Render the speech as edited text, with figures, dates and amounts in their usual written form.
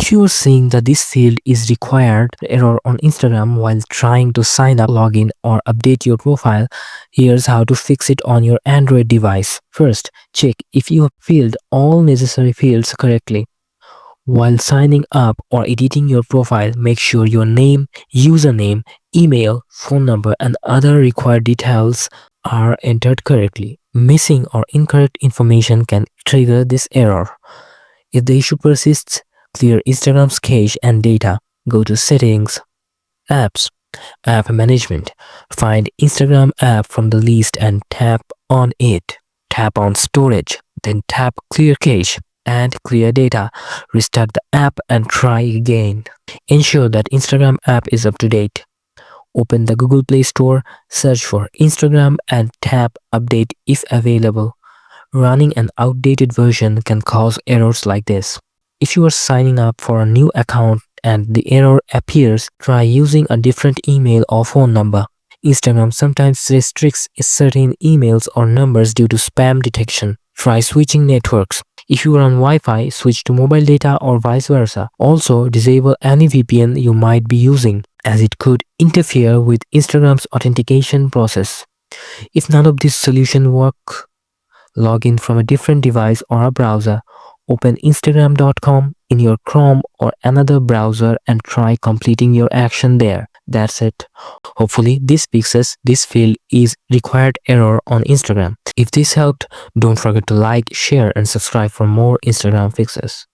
If you are seeing that this field is required error on Instagram while trying to sign up, log in, or update your profile, here's how to fix it on your Android device. First, check if you have filled all necessary fields correctly. While signing up or editing your profile, make sure your name, username, email, phone number, and other required details are entered correctly. Missing or incorrect information can trigger this error. If the issue persists, clear Instagram's cache and data. Go to Settings, Apps, App Management. Find Instagram app from the list and tap on it. Tap on Storage, then tap Clear Cache and Clear Data. Restart the app and try again. Ensure that Instagram app is up to date. Open the Google Play Store, search for Instagram and tap Update if available. Running an outdated version can cause errors like this. If you are signing up for a new account and the error appears, try using a different email or phone number. Instagram sometimes restricts certain emails or numbers due to spam detection. Try switching networks. If you are on Wi-Fi, switch to mobile data or vice versa. Also, disable any VPN you might be using, as it could interfere with Instagram's authentication process. If none of these solutions work, log in from a different device or a browser. Open Instagram.com in your Chrome or another browser and try completing your action there. That's it. Hopefully this fixes this field is required error on Instagram. If this helped, don't forget to like, share and subscribe for more Instagram fixes.